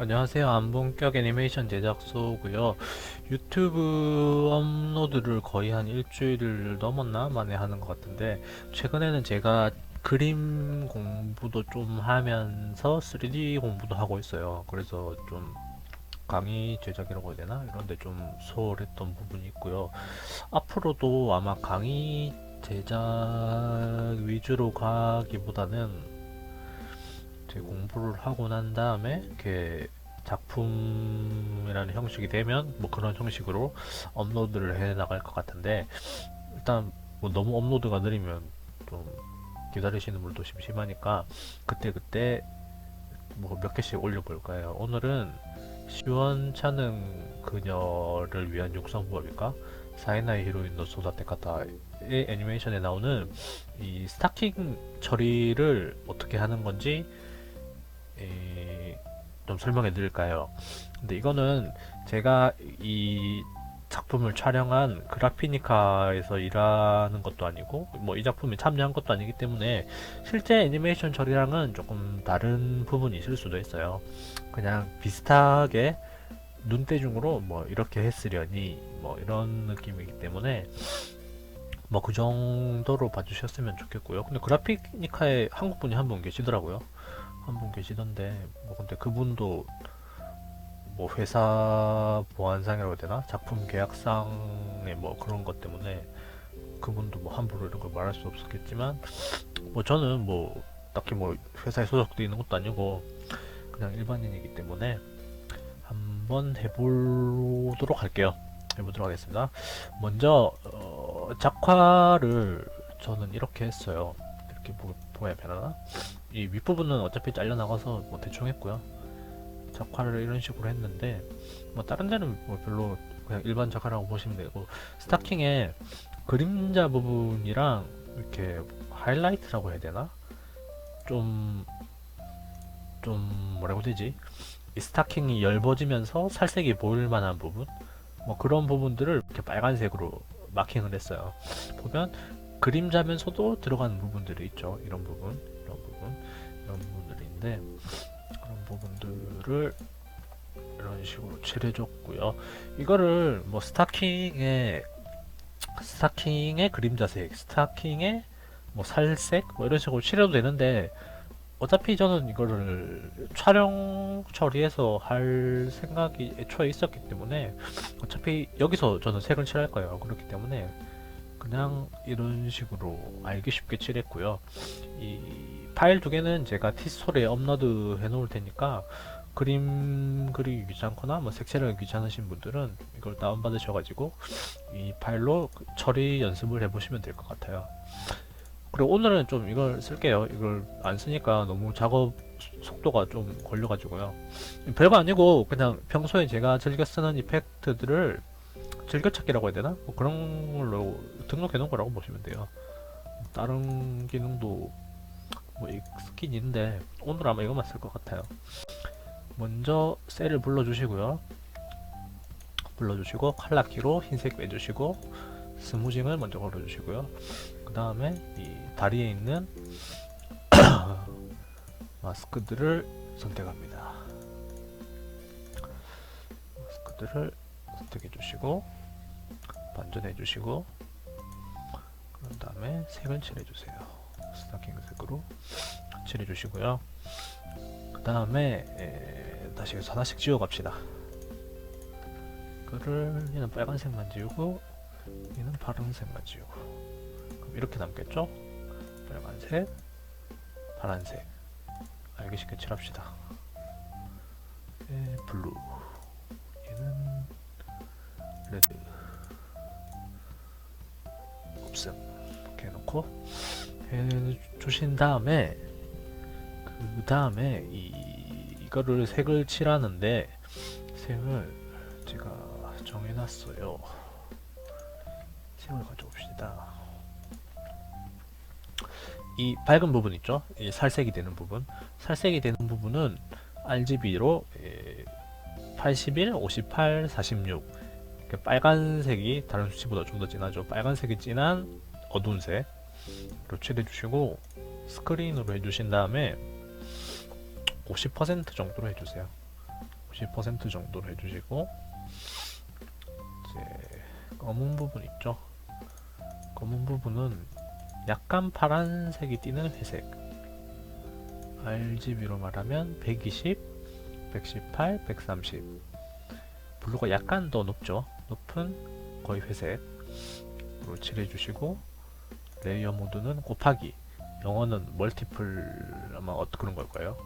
안녕하세요. 안본격 애니메이션 제작소고요. 유튜브 업로드를 거의 한 일주일 넘었나 만에 하는 것 같은데, 최근에는 제가 그림 공부도 좀 하면서 3D 공부도 하고 있어요. 그래서 좀 강의 제작이라고 해야 되나? 이런데 좀 소홀했던 부분이 있고요. 앞으로도 아마 강의 제작 위주로 가기보다는 제 공부를 하고 난 다음에 이렇게 작품이라는 형식이 되면 뭐 그런 형식으로 업로드를 해 나갈 것 같은데, 일단 뭐 너무 업로드가 느리면 좀 기다리시는 분도 심심하니까 그때그때 뭐 몇 개씩 올려볼 거예요. 오늘은 시원찮은 그녀를 위한 육성법일까? 사이나이 히로인 노 소다테카타의 애니메이션에 나오는 이 스타킹 처리를 어떻게 하는 건지 좀 설명해 드릴까요? 근데 이거는 제가 이 작품을 촬영한 그라피니카에서 일하는 것도 아니고 뭐 이 작품에 참여한 것도 아니기 때문에 실제 애니메이션 처리랑은 조금 다른 부분이 있을 수도 있어요. 그냥 비슷하게 눈대중으로 뭐 이렇게 했으려니 뭐 이런 느낌이기 때문에 뭐 그 정도로 봐주셨으면 좋겠고요. 근데 그라피니카에 한국 분이 한 분 계시더라고요. 한 분 계시던데 뭐 근데 그분도 뭐 회사 보안상이라고 해야 되나? 작품 계약상의 뭐 그런 것 때문에 그분도 뭐 함부로 이런 걸 말할 수 없었겠지만, 뭐 저는 뭐 딱히 뭐 회사에 소속돼 있는 것도 아니고 그냥 일반인이기 때문에 한번 해보도록 할게요. 해보도록 하겠습니다. 먼저 작화를 저는 이렇게 했어요. 이렇게 보야 되나? 이 윗부분은 어차피 잘려나가서 뭐 대충 했고요. 작화를 이런 식으로 했는데 뭐 다른 데는 뭐 별로 그냥 일반 작화라고 보시면 되고, 스타킹에 그림자 부분이랑 이렇게 하이라이트라고 해야 되나? 좀 뭐라고 해야 되지? 이 스타킹이 엷어지면서 살색이 보일 만한 부분? 뭐 그런 부분들을 이렇게 빨간색으로 마킹을 했어요. 보면 그림자면서도 들어가는 부분들이 있죠. 이런 부분들인데, 그런 부분들을 이런 식으로 칠해줬고요. 이거를 뭐 스타킹의 그림자색, 스타킹의 뭐 살색 뭐 이런 식으로 칠해도 되는데, 어차피 저는 이거를 촬영 처리해서 할 생각이 애초에 있었기 때문에 어차피 여기서 저는 색을 칠할 거예요. 그렇기 때문에 그냥 이런 식으로 알기 쉽게 칠했고요. 이 파일 두 개는 제가 티스토리에 업로드 해 놓을 테니까 그림 그리기 귀찮거나 뭐 색칠하기 귀찮으신 분들은 이걸 다운받으셔가지고 이 파일로 처리 연습을 해보시면 될 것 같아요. 그리고 오늘은 좀 이걸 쓸게요. 이걸 안 쓰니까 너무 작업 속도가 좀 걸려가지고요. 별거 아니고 그냥 평소에 제가 즐겨 쓰는 이펙트들을 즐겨찾기라고 해야 되나? 뭐 그런 걸로 등록해 놓은 거라고 보시면 돼요. 다른 기능도 뭐 있긴 있는데 오늘 아마 이것만 쓸 것 같아요. 먼저 셀을 불러주시고 칼라키로 흰색 빼주시고 스무징을 먼저 걸어주시고요. 그 다음에 이 다리에 있는 마스크들을 선택합니다. 마스크들을 선택해 주시고 반전해 주시고, 그런 다음에 색을 칠해 주세요. 스타킹 색으로 칠해 주시고요. 그 다음에 다시 하나씩 지워 갑시다. 이거를 얘는 빨간색만 지우고 얘는 파란색만 지우고, 그럼 이렇게 남겠죠? 빨간색, 파란색. 알기 쉽게 칠합시다. 블루, 얘는 레드, 없음. 이렇게 해놓고 해주신 다음에 그 다음에 이거를 색을 칠하는데 색을 제가 정해놨어요. 색을 가져옵시다. 이 밝은 부분 있죠? 이 살색이 되는 부분은 RGB로 81, 58, 46. 빨간색이 다른 수치보다 좀 더 진하죠. 빨간색이 진한 어두운 색으로 칠해주시고 스크린으로 해주신 다음에 50% 정도로 해주세요. 50% 정도로 해주시고, 이제 검은 부분 있죠? 검은 부분은 약간 파란색이 띄는 회색, RGB로 말하면 120, 118, 130, 블루가 약간 더 높죠? 높은 거의 회색으로 칠해주시고, 레이어 모드는 곱하기, 영어는 멀티플, 아마 그런 걸 거예요.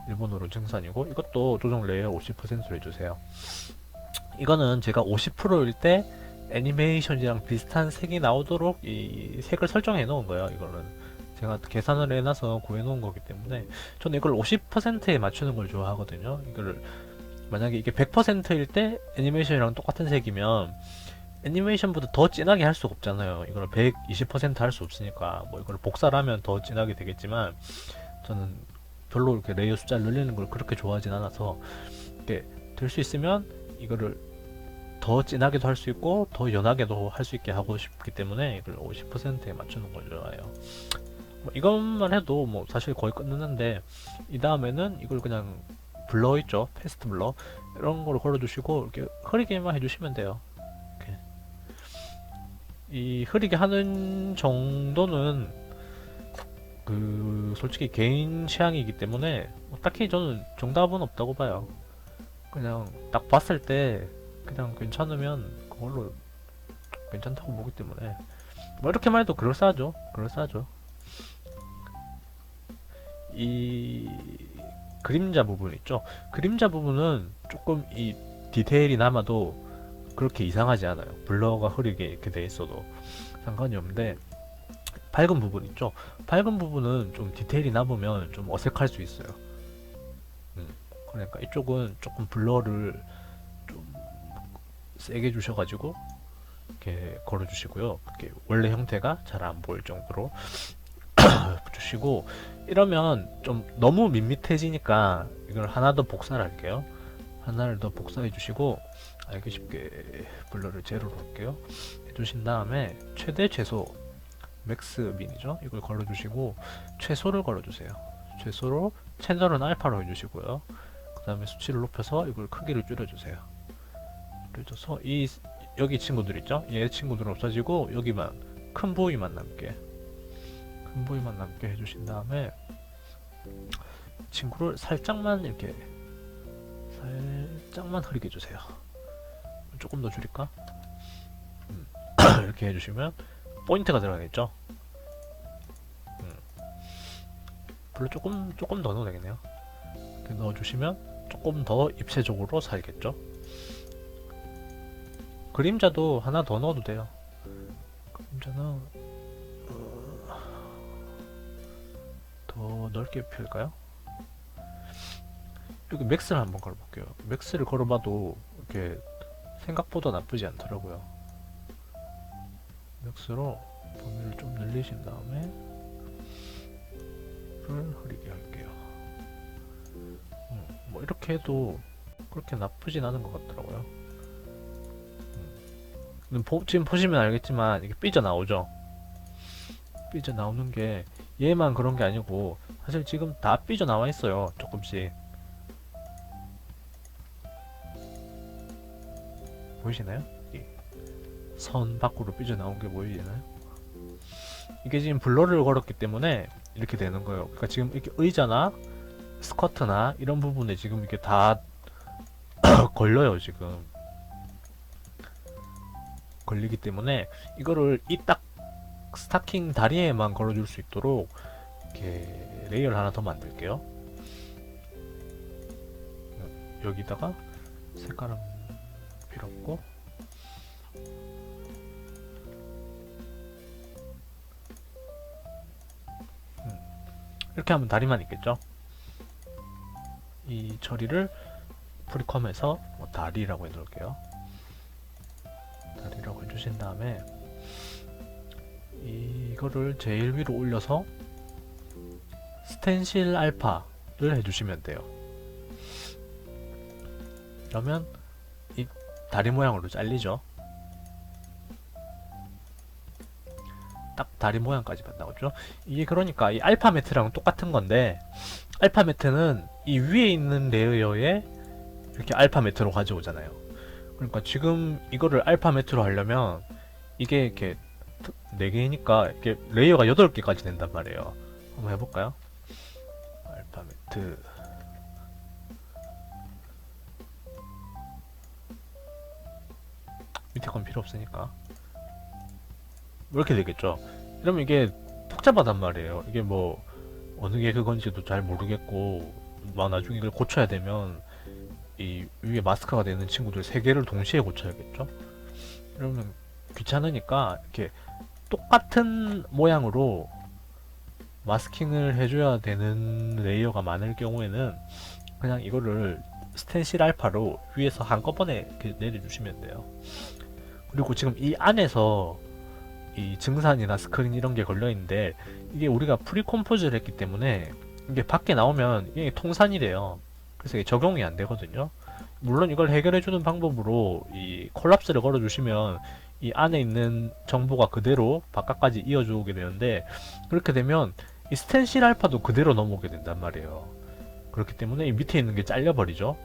일본어로 증산이고, 이것도 조정 레이어 50%로 해주세요. 이거는 제가 50%일 때 애니메이션이랑 비슷한 색이 나오도록 이 색을 설정해 놓은 거예요. 이거는 제가 계산을 해놔서 구해 놓은 거기 때문에 저는 이걸 50%에 맞추는 걸 좋아하거든요. 이거를 만약에 이게 100%일 때 애니메이션이랑 똑같은 색이면 애니메이션보다 더 진하게 할 수가 없잖아요. 이걸 120% 할 수 없으니까 뭐 이걸 복사를 하면 더 진하게 되겠지만 저는 별로 이렇게 레이어 숫자를 늘리는 걸 그렇게 좋아하진 않아서 이렇게 될 수 있으면 이거를 더 진하게도 할 수 있고 더 연하게도 할 수 있게 하고 싶기 때문에 이걸 50%에 맞추는 걸 좋아해요. 뭐 이것만 해도 뭐 사실 거의 끝났는데 이 다음에는 이걸 그냥 블러 있죠, 패스트 블러 이런 거를 걸어주시고 이렇게 흐리게만 해주시면 돼요. 이렇게. 이 흐리게 하는 정도는 그 솔직히 개인 취향이기 때문에 뭐 딱히 저는 정답은 없다고 봐요. 그냥 딱 봤을 때 그냥 괜찮으면 그걸로 괜찮다고 보기 때문에 뭐 이렇게만 해도 그럴싸하죠. 그럴싸하죠. 이 그림자 부분 있죠. 그림자 부분은 조금 이 디테일이 남아도 그렇게 이상하지 않아요. 블러가 흐리게 이렇게 돼 있어도 상관이 없는데 밝은 부분 있죠. 밝은 부분은 좀 디테일이 남으면 좀 어색할 수 있어요. 그러니까 이쪽은 조금 블러를 좀 세게 주셔가지고 이렇게 걸어주시고요. 이렇게 원래 형태가 잘 안 보일 정도로 주시고, 이러면 좀 너무 밋밋해지니까 이걸 하나 더 복사를 할게요. 하나를 더 복사해 주시고 알기 쉽게 블러를 제로로 할게요. 해주신 다음에 최대 최소 맥스 민이죠. 이걸 걸어주시고 최소를 걸어주세요. 최소로 채널은 알파로 해주시고요. 그 다음에 수치를 높여서 이걸 크기를 줄여주세요. 줄여줘서 여기 친구들 있죠? 얘 친구들은 없어지고 여기만 큰 부위만 남게 해주신 다음에 친구를 살짝만 이렇게 살짝만 흐리게 해주세요. 조금 더 줄일까? 이렇게 해주시면 포인트가 들어가겠죠? 별로 조금 더 넣어도 되겠네요. 이렇게 넣어주시면 조금 더 입체적으로 살겠죠? 그림자도 하나 더 넣어도 돼요. 그림자는 더 넓게 펼까요? 여기 맥스를 한번 걸어볼게요. 맥스를 걸어봐도 이렇게 생각보다 나쁘지 않더라고요. 맥스로 범위를 좀 늘리신 다음에 불을 흐리게 할게요. 뭐 이렇게 해도 그렇게 나쁘진 않은 것 같더라고요. 지금 보시면 알겠지만 이게 삐져나오죠? 삐져나오는 게 얘만 그런 게 아니고 사실 지금 다 삐져나와 있어요. 조금씩 보이시나요? 선 밖으로 삐져나온 게 보이시나요? 이게 지금 블러를 걸었기 때문에 이렇게 되는 거예요. 그러니까 지금 이렇게 의자나 스커트나 이런 부분에 지금 이게 다 걸려요. 지금 걸리기 때문에 이거를 이 딱 스타킹 다리에만 걸어줄 수 있도록 이렇게 레이어를 하나 더 만들게요. 여기다가 색깔은 필요 없고 이렇게 하면 다리만 있겠죠. 이 처리를 프리컴에서 뭐 다리라고 해놓을게요. 다리라고 해주신 다음에 이거를 제일 위로 올려서 스텐실 알파를 해주시면 돼요. 그러면 이 다리 모양으로 잘리죠. 딱 다리 모양까지만 나오죠. 이게 그러니까 이 알파 매트랑 똑같은 건데 알파 매트는 이 위에 있는 레이어에 이렇게 알파 매트로 가져오잖아요. 그러니까 지금 이거를 알파 매트로 하려면 이게 이렇게 4개니까 이렇게 레이어가 8개까지 된단 말이에요. 한번 해볼까요? 알파 매트 밑에 건 필요 없으니까 이렇게 되겠죠. 이러면 이게 복잡하단 말이에요. 이게 뭐 어느 게 그건지도 잘 모르겠고 막 나중에 이걸 고쳐야 되면 이 위에 마스크가 되는 친구들 3개를 동시에 고쳐야겠죠. 이러면 귀찮으니까 이렇게 똑같은 모양으로 마스킹을 해줘야 되는 레이어가 많을 경우에는 그냥 이거를 스텐실 알파로 위에서 한꺼번에 이렇게 내려주시면 돼요. 그리고 지금 이 안에서 이 증산이나 스크린 이런 게 걸려 있는데 이게 우리가 프리컴포즈를 했기 때문에 이게 밖에 나오면 이게 통산이래요. 그래서 이게 적용이 안 되거든요. 물론 이걸 해결해주는 방법으로 이 콜랍스를 걸어주시면 이 안에 있는 정보가 그대로 바깥까지 이어주게 되는데 그렇게 되면 이 스텐실 알파도 그대로 넘어오게 된단 말이에요. 그렇기 때문에 이 밑에 있는 게 잘려버리죠.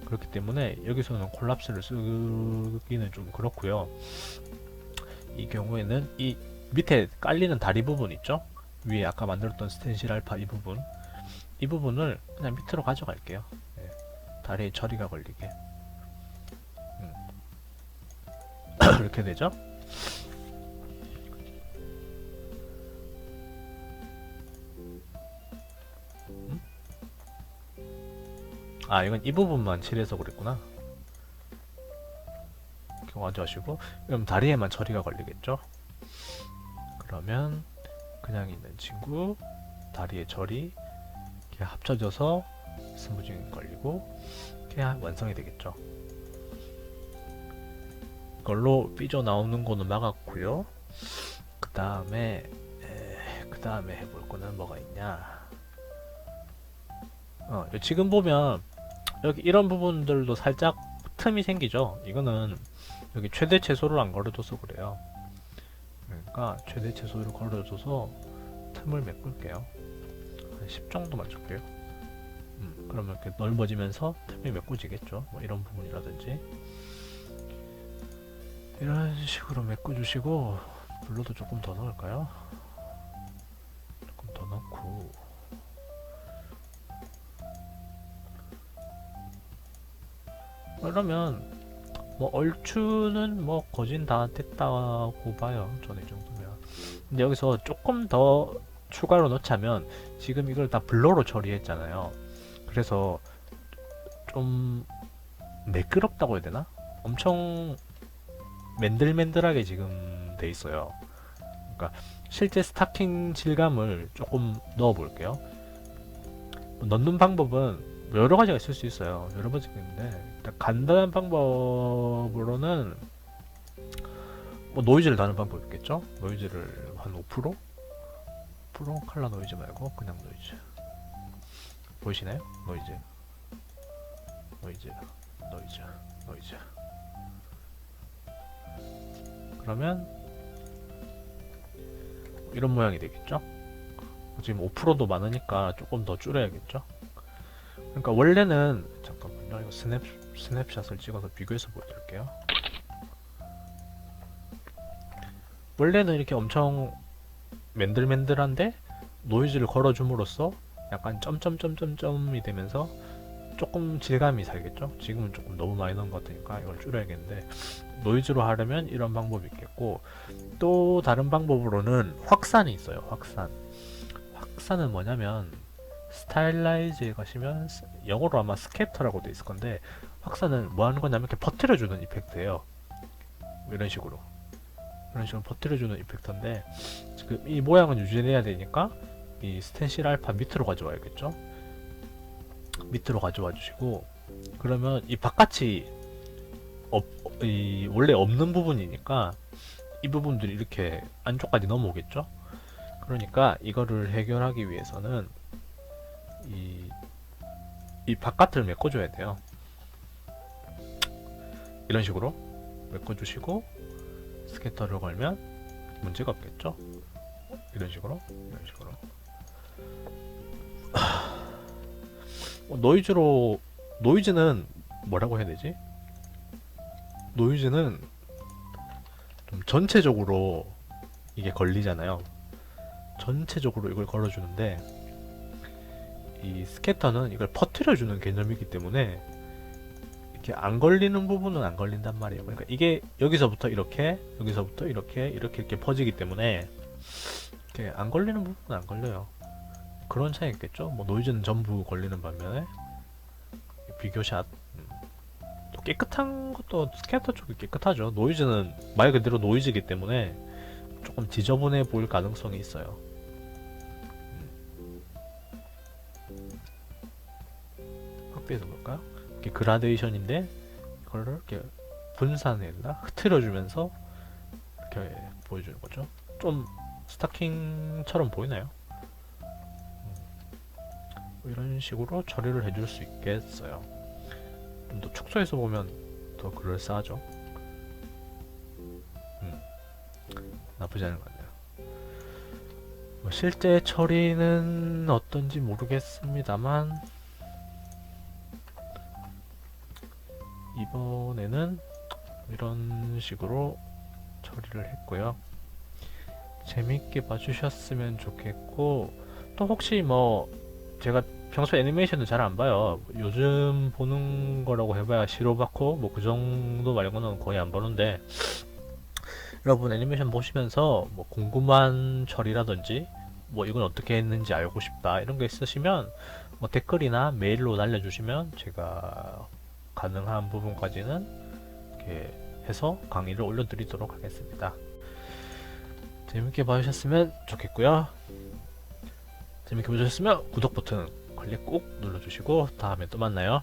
그렇기 때문에 여기서는 콜랍스를 쓰기는 좀 그렇고요. 이 경우에는 이 밑에 깔리는 다리 부분 있죠? 위에 아까 만들었던 스텐실 알파 이 부분을 그냥 밑으로 가져갈게요. 예, 다리에 처리가 걸리게 이렇게 되죠? 아 이건 이 부분만 칠해서 그랬구나. 이렇게 가져가시고 그럼 다리에만 처리가 걸리겠죠? 그러면 그냥 있는 친구 다리에 처리 이렇게 합쳐져서 스무징 걸리고 이렇게 완성이 되겠죠. 이걸로 삐져나오는 거는 막았고요. 그 다음에 해볼 거는 뭐가 있냐. 지금 보면 여기 이런 부분들도 살짝 틈이 생기죠. 이거는 여기 최대 최소를 안 걸어줘서 그래요. 그러니까 최대 최소를 걸어줘서 틈을 메꿀게요. 한 10 정도만 줄게요. 그러면 이렇게 넓어지면서 틈이 메꿔지겠죠. 뭐 이런 부분이라든지 이런 식으로 메꿔주시고 블러도 조금 더 넣을까요? 조금 더 넣고 그러면 뭐 얼추는 뭐 거진 다 됐다고 봐요. 저는 이 정도면. 근데 여기서 조금 더 추가로 넣자면 지금 이걸 다 블러로 처리했잖아요. 그래서 좀 매끄럽다고 해야 되나? 엄청 맨들맨들하게 지금 돼 있어요. 그러니까 실제 스타킹 질감을 조금 넣어 볼게요. 넣는 방법은 여러 가지가 있을 수 있어요. 여러 가지가 있는데 일단 간단한 방법으로는 뭐 노이즈를 다는 방법이 있겠죠? 노이즈를 한 5%? 5% 칼라 노이즈 말고 그냥 노이즈 보이시나요? 노이즈 노이즈 노이즈 노이즈 그러면 이런 모양이 되겠죠? 지금 5%도 많으니까 조금 더 줄여야겠죠? 그러니까 원래는 잠깐만요. 이거 스냅샷을 찍어서 비교해서 보여드릴게요. 원래는 이렇게 엄청 맨들맨들한데 노이즈를 걸어줌으로써 약간 점점점점점이 되면서 조금 질감이 살겠죠? 지금은 조금 너무 많이 넣은 것 같으니까 이걸 줄여야겠는데 노이즈로 하려면 이런 방법이 있겠고 또 다른 방법으로는 확산이 있어요. 확산은 뭐냐면 스타일라이즈에 가시면 영어로 아마 스캐터라고 돼 있을 건데 확산은 뭐 하는 거냐면 이렇게 퍼뜨려주는 이펙트예요. 이런 식으로 퍼뜨려주는 이펙트인데 지금 이 모양은 유지해야 되니까 이 스텐실 알파 밑으로 가져와야겠죠. 밑으로 가져와 주시고 그러면 이 바깥이 원래 없는 부분이니까 이 부분들이 이렇게 안쪽까지 넘어오겠죠. 그러니까 이거를 해결하기 위해서는 이 바깥을 메꿔줘야 돼요. 이런 식으로 메꿔주시고 스캐터를 걸면 문제가 없겠죠. 이런 식으로 노이즈는 뭐라고 해야 되지? 노이즈는 좀 전체적으로 이게 걸리잖아요. 전체적으로 이걸 걸어주는데 이 스캐터는 이걸 퍼뜨려주는 개념이기 때문에 이렇게 안 걸리는 부분은 안 걸린단 말이에요. 그러니까 이게 여기서부터 이렇게, 여기서부터 이렇게, 이렇게 퍼지기 때문에 이렇게 안 걸리는 부분은 안 걸려요. 그런 차이겠죠? 뭐 노이즈는 전부 걸리는 반면에 비교샷 또 깨끗한 것도 스캐터 쪽이 깨끗하죠. 노이즈는 말 그대로 노이즈이기 때문에 조금 지저분해 보일 가능성이 있어요. 확대해서 볼까요? 이렇게 그라데이션인데 이거를 이렇게 분산했나 흐트려주면서 이렇게 보여주는 거죠. 좀 스타킹처럼 보이나요? 뭐 이런 식으로 처리를 해줄 수 있겠어요. 좀 더 축소해서 보면 더 그럴싸하죠. 나쁘지 않은 것 같네요. 뭐 실제 처리는 어떤지 모르겠습니다만 이번에는 이런 식으로 처리를 했고요. 재밌게 봐주셨으면 좋겠고, 또 혹시 뭐 제가 평소에 애니메이션을 잘 안 봐요. 요즘 보는 거라고 해봐야 시로바코 뭐 그 정도 말고는 거의 안 보는데, 여러분 애니메이션 보시면서 뭐 궁금한 처리라든지 뭐 이건 어떻게 했는지 알고 싶다 이런 게 있으시면 뭐 댓글이나 메일로 날려주시면 제가 가능한 부분까지는 이렇게 해서 강의를 올려드리도록 하겠습니다. 재밌게 봐주셨으면 좋겠고요. 재밌게 보셨으면 구독 버튼 클릭 꼭 눌러주시고 다음에 또 만나요.